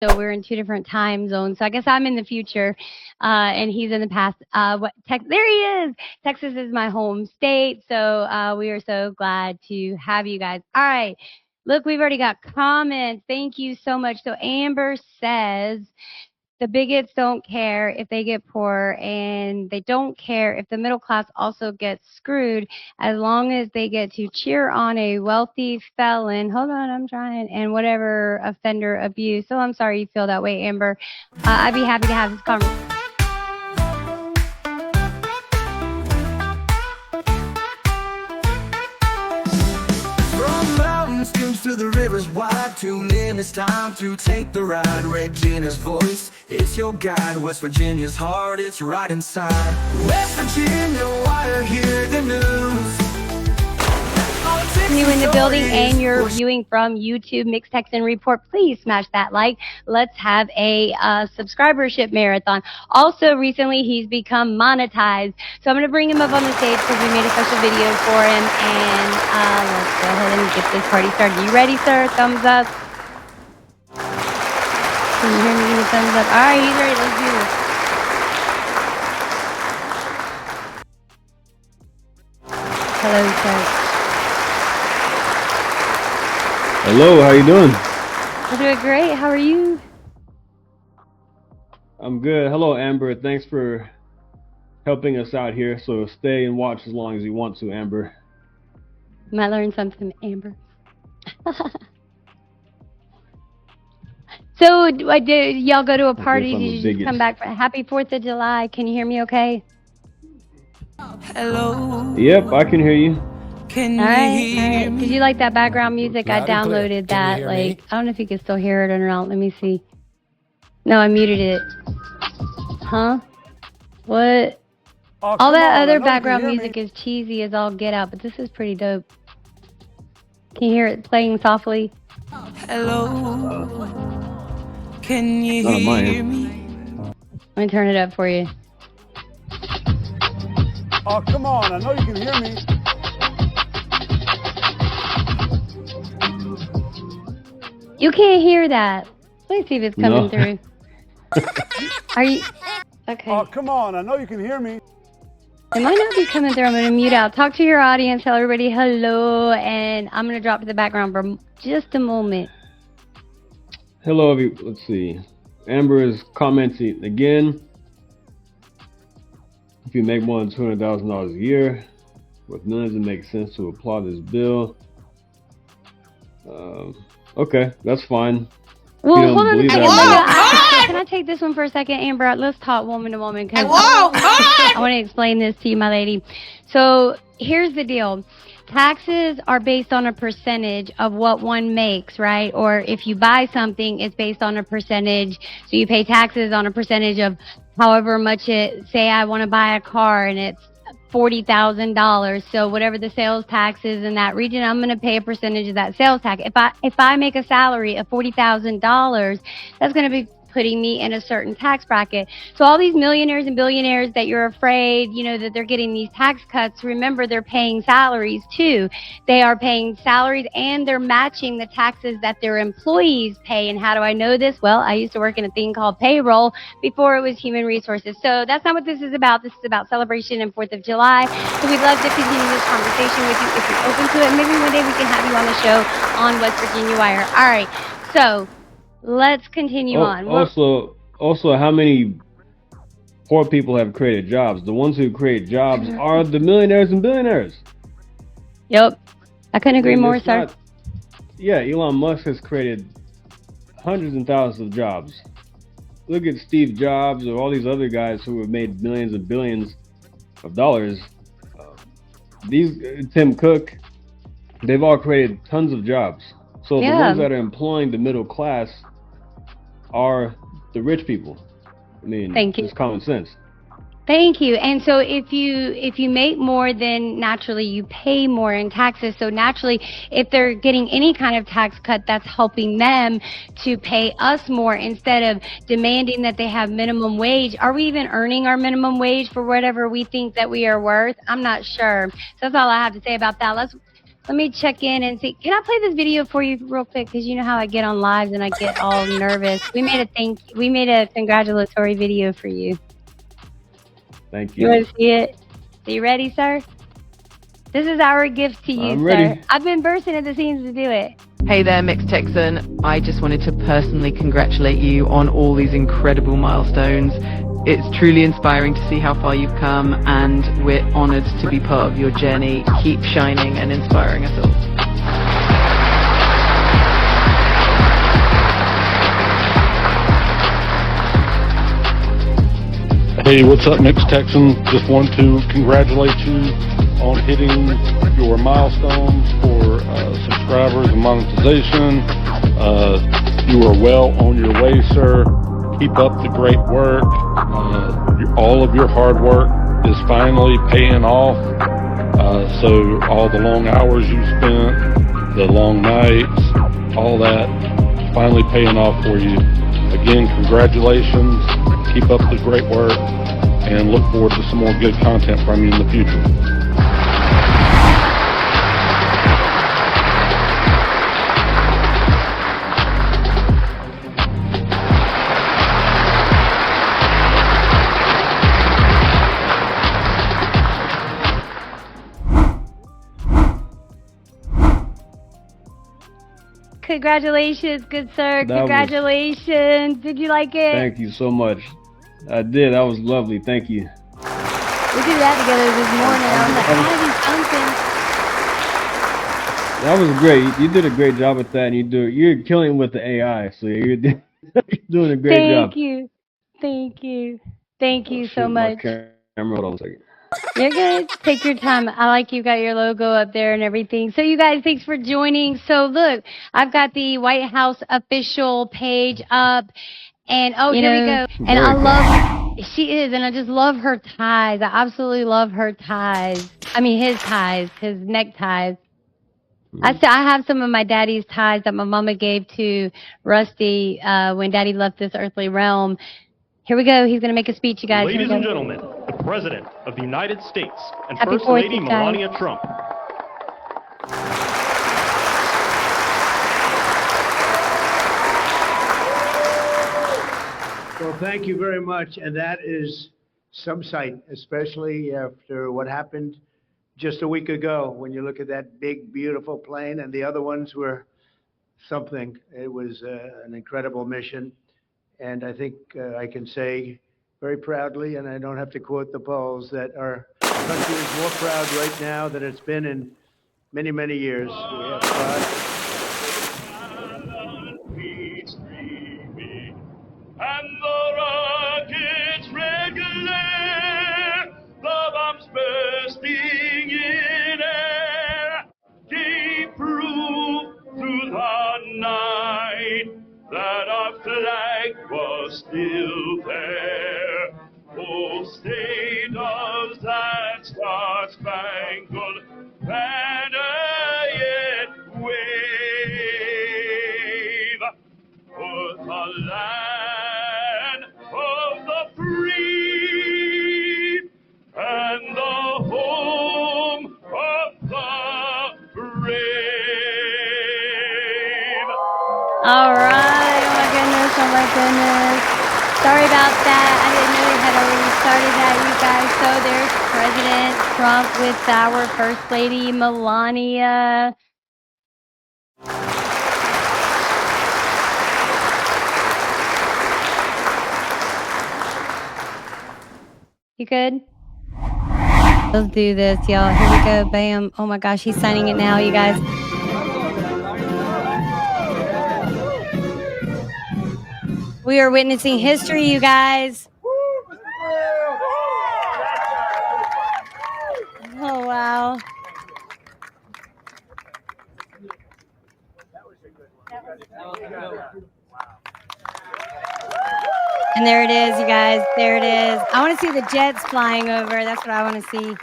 So we're in 2 different time zones. So I guess I'm in the future, and he's in the past. There he is. Texas is my home state. So we are so glad to have you guys. All right. Look, we've already got comments. Thank you so much. So Amber says, the bigots don't care if they get poor, and they don't care if the middle class also gets screwed, as long as they get to cheer on a wealthy felon. Hold on, I'm trying. And whatever offender abuse. So I'm sorry you feel that way, Amber. I'd be happy to have this conversation. To the rivers wide, tune in, it's time to take the ride. Regina's voice, it's your guide. West Virginia's heart, it's right inside. West Virginia, why hear the news? You in the building and you're viewing from YouTube, Mixed Texan Report, please smash that like. Let's have a subscribership marathon. Also, recently he's become monetized, so I'm going to bring him up on the stage because we made a special video for him, and let's go ahead and get this party started. You ready, sir? Thumbs up. Can you hear me? Give me a thumbs up. All right, he's ready. Let's do this. Hello, sir. Hello, how you doing? I'm doing great. How are you? I'm good. Hello, Amber. Thanks for helping us out here. So stay and watch as long as you want to, Amber. Might learn something, Amber. So, did y'all go to a party? Did you just come back? Happy 4th of July. Can you hear me okay? Hello. Yep, I can hear you. All right. Did you like that background music? I downloaded that. Like, I don't know if you can still hear it or not. Let me see. No, I muted it. Huh? What? All that other background music is cheesy as all get out, but this is pretty dope. Can you hear it playing softly? Hello. Can you hear me? Let me turn it up for you. Oh, come on. I know you can hear me. You can't hear that. Let me see if it's coming through. Are you? Okay. Oh, come on. I know you can hear me. It might not be coming through. I'm going to mute out. Talk to your audience. Tell everybody hello. And I'm going to drop to the background for just a moment. Hello, let's see. Amber is commenting again. If you make more than $200,000 a year with millions, it makes sense to applaud this bill. Okay, that's fine. Well, hold on a second. Can I take this one for a second, Amber? Let's talk woman to woman. I want to explain this to you, my lady. So here's the deal. Taxes are based on a percentage of what one makes, right? Or if you buy something, it's based on a percentage. So you pay taxes on a percentage of however much it, say I want to buy a car and it's $40,000. So whatever the sales tax is in that region, I'm going to pay a percentage of that sales tax. If I make a salary of $40,000, that's going to be putting me in a certain tax bracket. So all these millionaires and billionaires that you're afraid, you know, that they're getting these tax cuts, remember they're paying salaries too. They are paying salaries and they're matching the taxes that their employees pay. And how do I know this? Well, I used to work in a thing called payroll before it was human resources. So that's not what this is about. This is about celebration and 4th of July. So we'd love to continue this conversation with you if you're open to it. Maybe one day we can have you on the show on West Virginia Wire. All right. So let's continue on. Also, how many poor people have created jobs? The ones who create jobs are the millionaires and billionaires. Yep. I couldn't agree more, sir. Yeah, Elon Musk has created hundreds and thousands of jobs. Look at Steve Jobs or all these other guys who have made millions and billions of dollars. Tim Cook, they've all created tons of jobs. So the ones that are employing the middle class are the rich people. I mean, it's common sense. Thank you. And so if you make more, then naturally you pay more in taxes. So naturally, if they're getting any kind of tax cut, that's helping them to pay us more instead of demanding that they have minimum wage. Are we even earning our minimum wage for whatever we think that we are worth? I'm not sure. So that's all I have to say about that. Let's Let me check in and see. Can I play this video for you real quick? Because you know how I get on lives and I get all nervous. We made a congratulatory video for you. Thank you. You want to see it? Are you ready, sir? This is our gift to you, I'm sir. ready. I've been bursting at the seams to do it. Hey there, Mixed Texan. I just wanted to personally congratulate you on all these incredible milestones. It's truly inspiring to see how far you've come, and we're honored to be part of your journey. Keep shining and inspiring us all. Hey, what's up, Mixed Texan? Just want to congratulate you on hitting your milestones for subscribers and monetization. You are well on your way, sir. Keep up the great work. All of your hard work is finally paying off. So all the long hours you spent, the long nights, all that, finally paying off for you. Again, congratulations. Keep up the great work, and look forward to some more good content from you in the future. Congratulations, good sir. Congratulations. Did you like it? Thank you so much. I did. That was lovely. Thank you. We did that together this morning. I was like, how do you something? That was great. You did a great job at that, and you're killing with the AI. So you're doing a great job. Thank you. Thank you. Thank you so much. Camera, hold on a second. You're good. Take your time. I like you got your logo up there and everything. So you guys, thanks for joining. So look, I've got the White House official page up. And here we go. And I love, she is, and I just love her ties. I absolutely love her ties. I mean, his ties, his neckties. I have some of my daddy's ties that my mama gave to Rusty when daddy left this earthly realm. Here we go. He's going to make a speech, you guys. Ladies and gentlemen, the President of the United States and Happy First Lady Melania Trump. Well, thank you very much. And that is some sight, especially after what happened just a week ago when you look at that big, beautiful plane, and the other ones were something. It was an incredible mission. And I think I can say very proudly, and I don't have to quote the polls, that our country is more proud right now than it's been in many, many years. We have pride. And the rockets regular, the bombs bursting in air, gave proof through the night that our flag was still there. Oh, stay does that star-spangled banner yet wave for the land of the free and the home of the brave. All right. Oh, my goodness. Oh, my goodness. Sorry about that. I didn't know we had already started that, you guys. So there's President Trump with our First Lady Melania. You good? Let's do this, y'all. Here we go. Bam. Oh my gosh, he's signing it now, you guys. We are witnessing history, you guys. Oh, wow. And there it is, you guys. There it is. I want to see the jets flying over. That's what I want to see.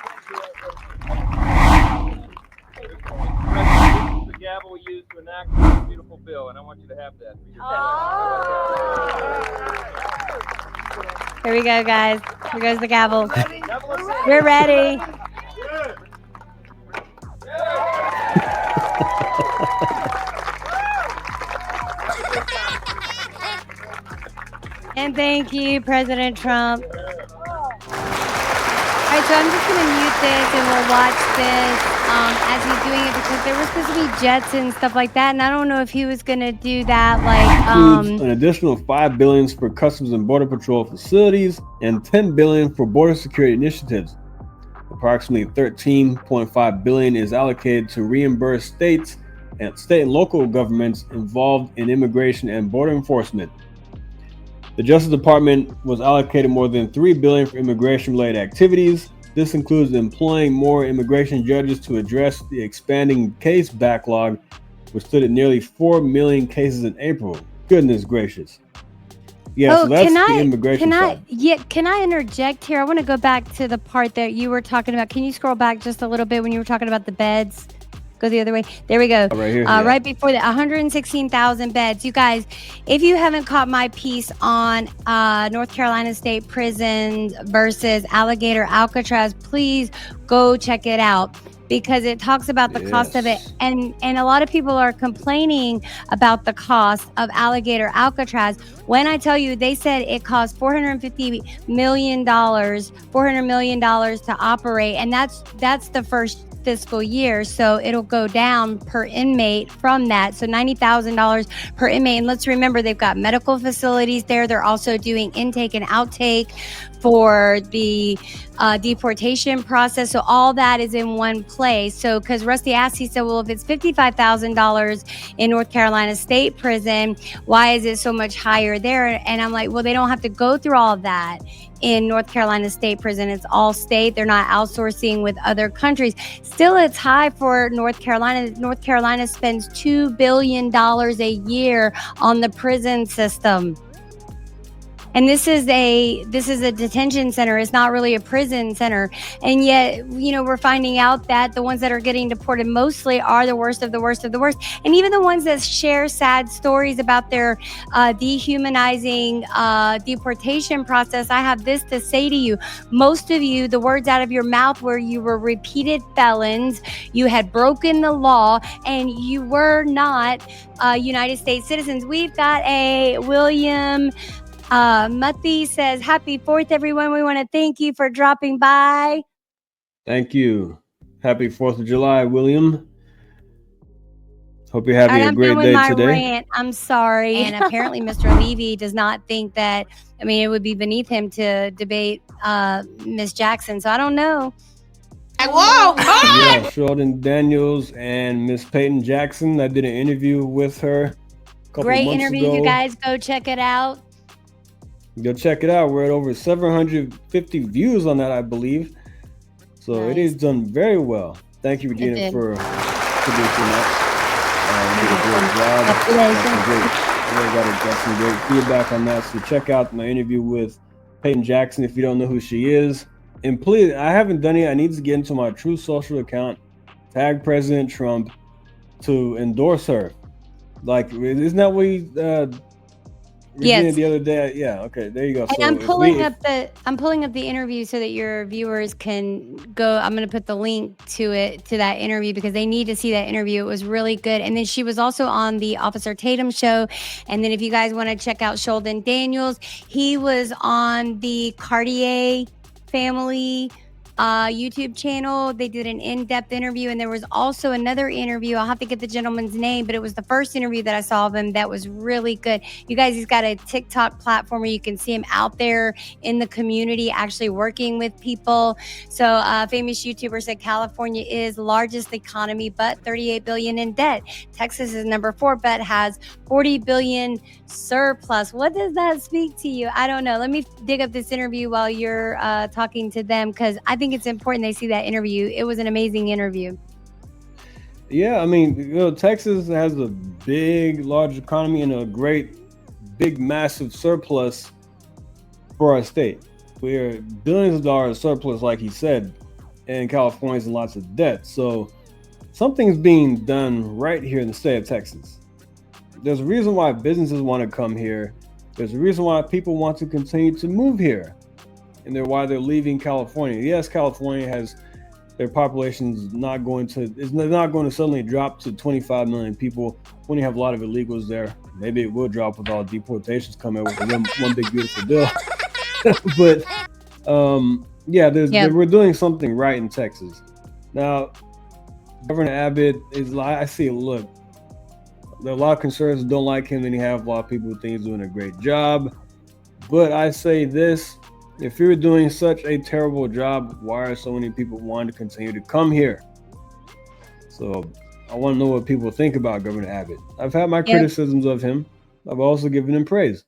The gavel we use to enact this beautiful bill, and I want you to have that. Here we go, guys. Here goes the gavel. We're ready. And thank you, President Trump. All right, so I'm just going to mute this and we'll watch this as he's doing it because there was supposed to be jets and stuff like that, and I don't know if he was going to do that. Includes an additional $5 billion for Customs and Border Patrol facilities and $10 billion for border security initiatives. Approximately $13.5 billion is allocated to reimburse state and local governments involved in immigration and border enforcement. The Justice Department was allocated more than $3 billion for immigration-related activities. This includes employing more immigration judges to address the expanding case backlog, which stood at nearly 4 million cases in April. Goodness gracious. Yeah, so that's the immigration side. Can I interject here? I want to go back to the part that you were talking about. Can you scroll back just a little bit when you were talking about the beds? Go the other way. There we go. Right here. Right before that, 116,000 beds. You guys, if you haven't caught my piece on North Carolina State Prisons versus Alligator Alcatraz, please go check it out because it talks about the cost of it. And a lot of people are complaining about the cost of Alligator Alcatraz. When I tell you, they said it cost $450 million to operate. And that's the first fiscal year, so it'll go down per inmate from that, so $90,000 per inmate. And let's remember, they've got medical facilities there. They're also doing intake and outtake for the deportation process, so all that is in one place. So because Rusty asked, he said, well, if it's $55,000 in North Carolina State Prison, why is it so much higher there? And I'm like, well, they don't have to go through all of that in North Carolina State Prison. It's all state. They're not outsourcing with other countries. Still, it's high for North Carolina. North Carolina spends $2 billion a year on the prison system. And this is a detention center. It's not really a prison center. And yet, you know, we're finding out that the ones that are getting deported mostly are the worst of the worst of the worst. And even the ones that share sad stories about their dehumanizing deportation process, I have this to say to you. Most of you, the words out of your mouth were you were repeated felons, you had broken the law, and you were not United States citizens. We've got a William Muthi says, happy 4th, everyone. We want to thank you for dropping by. Thank you. Happy 4th of July, William. Hope you're having a great day today. Rant. I'm sorry. And apparently Mr. Levy does not think that, I mean, it would be beneath him to debate Miss Jackson. So I don't know. Yeah, Sholdon Daniels and Miss Payton Jackson. I did an interview with her a couple Great months interview, ago. you guys. Go check it out. Go check it out. We're at over 750 views on that, I believe. So nice. It is done very well. Thank you, Regina, for producing that. You did a great job. Got some great feedback on that. So check out my interview with Payton Jackson if you don't know who she is. And please, I haven't done it. I need to get into my True Social account, tag President Trump to endorse her. Like, isn't that what we yes. the other day? Yeah, okay, there you go. And so I'm pulling up the interview so that your viewers can go. I'm going to put the link to that interview because they need to see that interview. It was really good. And then she was also on the Officer Tatum show. And then if you guys want to check out Sholdon Daniels, he was on the Cartier family YouTube channel. They did an in-depth interview, and there was also another interview. I'll have to get the gentleman's name, but it was the first interview that I saw of him that was really good. You guys, he's got a TikTok platform where you can see him out there in the community actually working with people. So famous YouTuber said California is largest economy but 38 billion in debt. Texas is number 4 but has 40 billion surplus. What does that speak to you? I don't know. Let me dig up this interview while you're talking to them, because I think it's important they see that interview. It was an amazing interview. Yeah, I mean, you know, Texas has a big, large economy and a great, big, massive surplus for our state. We're billions of dollars surplus, like he said, and California's in lots of debt. So something's being done right here in the state of Texas. There's a reason why businesses want to come here. There's a reason why people want to continue to move here. And why they're leaving California. Yes, California has their population is not going to suddenly drop to 25 million people when you have a lot of illegals there. Maybe it will drop with all deportations coming with one big beautiful bill. But yeah, we're doing something right in Texas. Now, Governor Abbott is like, I see, look, there are a lot of conservatives who don't like him, and you have a lot of people who think he's doing a great job. But I say this, if you're doing such a terrible job, why are so many people wanting to continue to come here? So I want to know what people think about Governor Abbott. I've had my criticisms of him. I've also given him praise.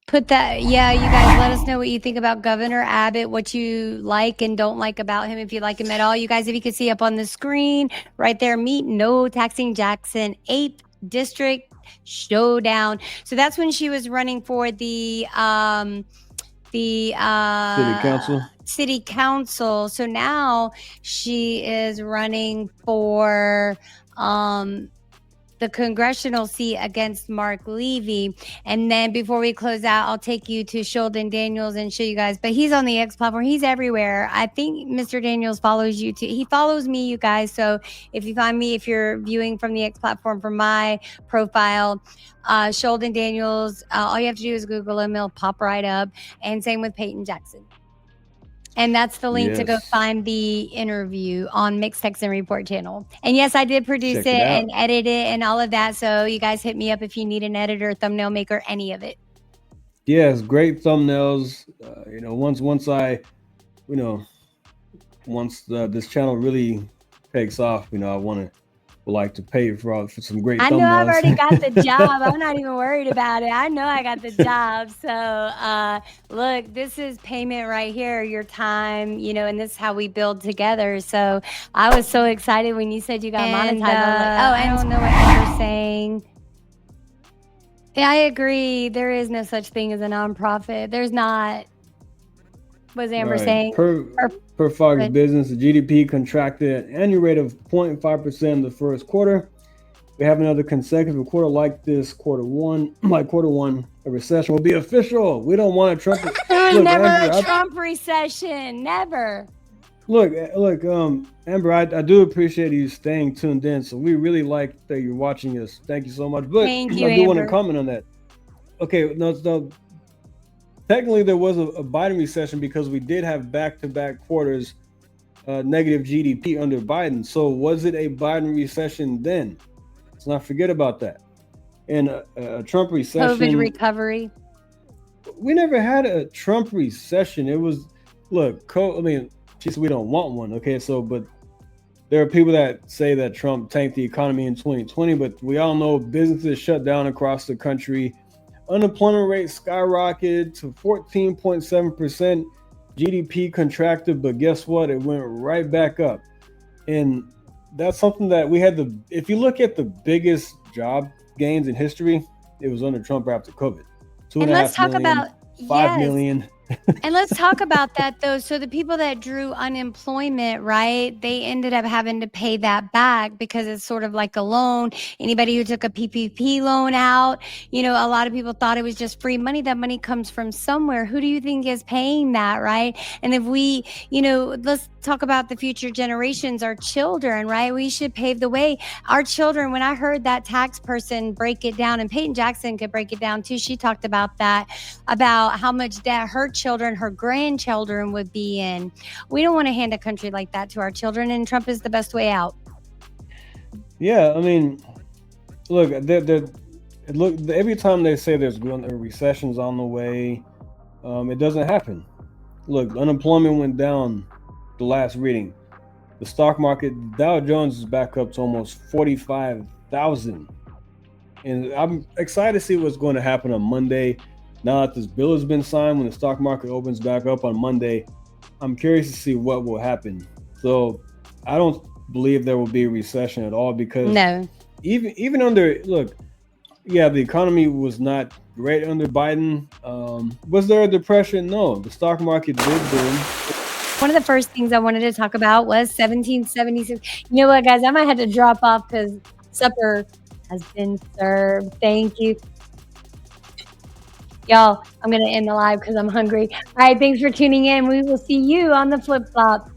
Put that, you guys let us know what you think about Governor Abbott, what you like and don't like about him, if you like him at all. You guys, if you could see up on the screen right there, meet no Texan Jackson, 8th District Showdown. So that's when she was running for the city council. So now she is running for the congressional seat against Mark Levy. And then before we close out, I'll take you to Sholdon Daniels and show you guys. But he's on the X platform. He's everywhere. I think Mr. Daniels follows you too. He follows me, you guys. So if you find me, if you're viewing from the X platform from my profile, Sholdon Daniels, all you have to do is Google him. He'll pop right up. And same with Payton Jackson. And that's the link to go find the interview on Mixed Texan Report channel. And yes, I did produce it and edit it and all of that. So you guys hit me up if you need an editor, thumbnail maker, any of it. Yes, great thumbnails. Once this channel really takes off, I would like to pay for some great thumbnails. I know I've already got the job. I'm not even worried about it. I know I got the job. So look, this is payment right here, your time, and this is how we build together. So I was so excited when you said you got monetized. I don't know what you're saying. Yeah, I agree. There is no such thing as a nonprofit. There's not. What's Amber saying? Per Fox Business, the GDP contracted at an annual rate of 0.5% in the first quarter. We have another consecutive quarter like this, quarter one, a recession will be official. We don't want a Trump. There was never a Trump recession. Never. Look, Amber, I do appreciate you staying tuned in. So we really like that you're watching us. Thank you so much. But Thank you, I do want to comment on that. Okay, no. Technically, there was a Biden recession because we did have back-to-back quarters negative GDP under Biden. So was it a Biden recession then? Let's not forget about that. And a Trump recession. COVID recovery. We never had a Trump recession. It was, look, she said we don't want one. Okay, but there are people that say that Trump tanked the economy in 2020, but we all know businesses shut down across the country. Unemployment rate skyrocketed to 14.7%. GDP contracted, but guess what? It went right back up. And that's something that we had if you look at the biggest job gains in history, it was under Trump after COVID. 2.5 million, 5 million. And let's talk about that, though. So the people that drew unemployment, right, they ended up having to pay that back because it's sort of like a loan. Anybody who took a PPP loan out, a lot of people thought it was just free money. That money comes from somewhere. Who do you think is paying that, right? And if we, let's talk about the future generations, our children, right? We should pave the way. Our children, when I heard that tax person break it down, and Payton Jackson could break it down too, she talked about that, about how much debt her children, her grandchildren would be in. We don't want to hand a country like that to our children, and Trump is the best way out. Yeah, look, every time they say there's a recession's on the way, it doesn't happen. Look, unemployment went down the last reading. The stock market, Dow Jones is back up to almost 45,000. And I'm excited to see what's going to happen on Monday. Now that this bill has been signed, when the stock market opens back up on Monday, I'm curious to see what will happen. So I don't believe there will be a recession at all because even under, the economy was not great under Biden. Was there a depression? No, the stock market did boom. One of the first things I wanted to talk about was 1776. You know what, guys? I might have to drop off because supper has been served. Thank you. Y'all, I'm going to end the live because I'm hungry. All right, thanks for tuning in. We will see you on the flip flop.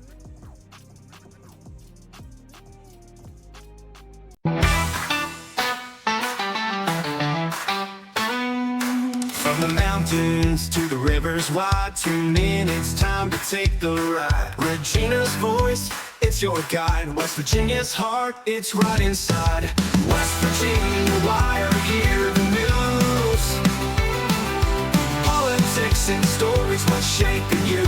From the mountains to the rivers wide, tune in, it's time to take the ride. Regina's voice, it's your guide. West Virginia's heart, it's right inside. West Virginia, why are here the news? Politics and stories, what's shaping you?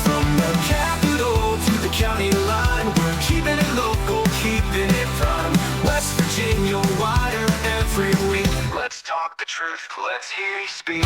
From the capital to the county line, we're keeping it local, keeping it prime. West Virginia, wider every week. Let's talk the truth, let's hear you speak.